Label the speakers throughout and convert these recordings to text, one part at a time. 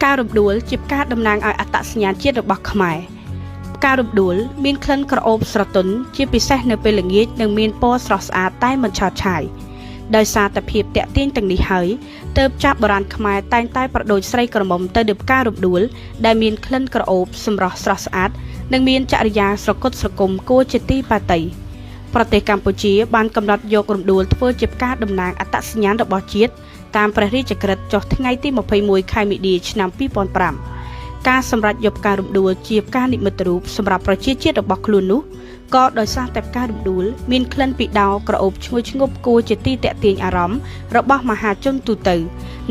Speaker 1: ការរំដួលជាផ្កាតំណាងឲ្យអត្តសញ្ញាណជាតិរបស់ខ្មែរផ្ការំដួលមានក្លិនក្រអូបស្រទន់ជាពិសេសនៅពេលល្ងាចនិងមានពណ៌ស្រស់ស្អាតតែមិនឆើតឆាយដោយសារតែភាពតាក់ទាញទាំងនេះហើយទើបចាប់បុរាណខ្មែរតែងតែប្រដូចស្រីក្រមុំទៅលើផ្ការំដួលដែលមានក្លិនក្រអូបសម្រស់ស្រស់ស្អាតនិងមានចរិយាស្រគត់ស្រគំគួរជាទីបាតីប្រទេសកម្ពុជាបានកំណត់យករំដួលធ្វើជាផ្កាតំណាងអត្តសញ្ញាណរបស់ជាតិតាមព្រះរាជក្រឹត្យចុះថ្ងៃទី21ខែមីនា ឆ្នាំ 2005 ការសម្រេចយកផ្ការំដួលជាផ្កានិមិត្តរូបសម្រាប់ប្រជាជាតិរបស់ខ្លួននោះក៏ដោយសារតែផ្ការំដួលមានក្លិនពីដោក្រអូបឈ្ងុយឈ្ងប់គួរជាទីតាក់ទាញអារម្មណ៍របស់មហាជនទូទៅ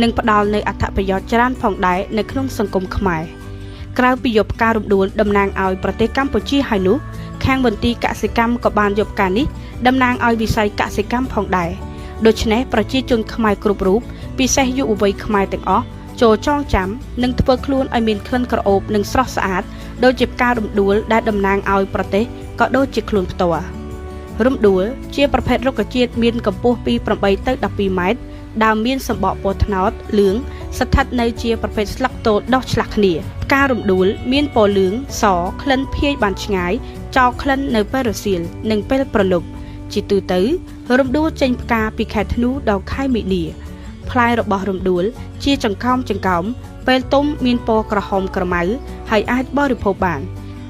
Speaker 1: និងផ្ដល់នូវអត្ថប្រយោជន៍ច្រើនផងដែរនៅក្នុងសង្គមខ្មែរក្រៅពីយកផ្ការំដួលតំណាងឲ្យប្រទេសកម្ពុជាហើយនោះខាងមន្ទីរកសិកម្មក៏បានយកផ្កានេះតំណាងឲ្យវិស័យកសិកម្មផងដែរដូច្នេះប្រជាជនខ្មែរគ្រប់រូបពិសេសយុវវ័យខ្មែរទាំងអស់ចូលចងចាំនិងធ្វើខ្លួនឲ្យមានក្លិនក្រអូបនិងស្រស់ស្អាតដូចជាផ្ការំដួលដែលតំណាងឲ្យប្រទេសក៏ដូចជាខ្លួនផ្ទាល់រំដួលជាប្រភេទរុក្ខជាតិមានកម្ពស់ពី8ទៅ12ម៉ែត្រដើមមានសម្បកពណ៌ត្នោតលឿងស្ថិតនៅជាប្រភេទស្លឹកទោលដុះឆ្លាស់គ្នាផ្ការំដួលមានពណ៌លឿងសក្លិនភាយបានឆ្ងាយចោលក្លិននៅពេលរសៀលនិងពេលប្រលប់ជាទូទៅរំដួលចេញផ្កាពីខែធ្នូដល់ខែមីនាផ្លែរបស់រំដួលជាចង្កោមពេលទុំមានពណ៌ក្រហមក្រមៅហើយអាចបរិភោគបាន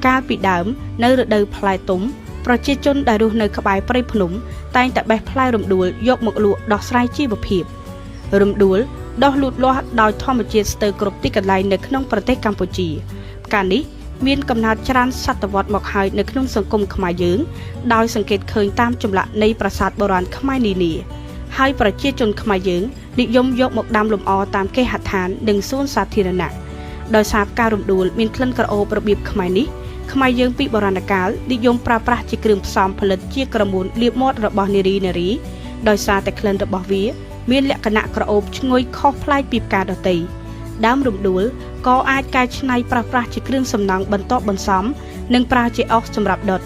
Speaker 1: កាលពីដើមនៅរដូវផ្លែទុំប្រជាជនដែលរស់នៅក្បែរព្រៃភ្នំតែងតែបេះផ្លែរំដួលយកមកលក់ដោះស្រាយជីវភាពរំដួលដុះលូតលាស់ដោយធម្មជាតិស្ទើរគ្រប់ទីកន្លែងនៅក្នុងប្រទេសកម្ពុជាផ្កានេះមានកំណើតច្រើនសតវត្សមកហើយនៅក្នុងសង្គមខ្មែរយើងដោយសង្កេតឃើញតាមចម្លាក់នៃប្រាសាទបុរាណខ្មែរនានាហើយប្រជាជនខ្មែរយើងនិយមយកមកដាំលម្អតាមគេហដ្ឋាននិងសួនសាធារណៈដោយសារផ្ការំដួលមានក្លិនក្រអូបរបៀបខ្មែរនេះខ្មែរយើងពីបុរាណកាលនិយមប្រើប្រាស់ជាគ្រឿងផ្សំផលិតជាក្រមួនលាបមាត់របស់នារីដោយសារតែក្លិនរបស់វាមានលក្ខណៈក្រអូបឈ្ងុយខុសប្លែកពីផ្កាដទៃដើមរំដួលក៏អាចកែច្នៃប្រើប្រាស់ជាគ្រឿងសំណង់បន្តបន្សំនិងប្រើជាអុសសម្រាប់ដុត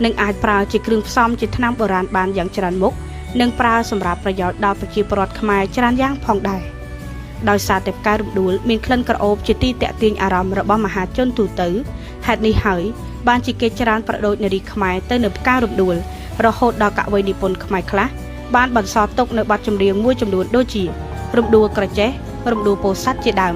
Speaker 1: និងអាចប្រើជាគ្រឿងផ្សំជាថ្នាំបុរាណបានយ៉ាងច្រើនមុខនិងប្រើសម្រាប់ប្រយោជន៍ដល់ប្រជាពលរដ្ឋខ្មែរច្រើនយ៉ាងផងដែរដោយសារតែផ្ការំដួលមានក្លិនក្រអូបជាទីតាក់ទាញអារម្មណ៍របស់មហាជនទូទៅហេតុនេះហើយបានជាគេច្រើនប្រដូចនារីខ្មែរទៅនៅផ្ការំដួលរហូតដល់កវីនិពន្ធខ្មែរខ្លះបានបន្សល់ទុកនៅបទចម្រៀងមួយចំនួនដូចជារំដួលក្រចេះរំដួលពោធិ៍សាត់ជាដើម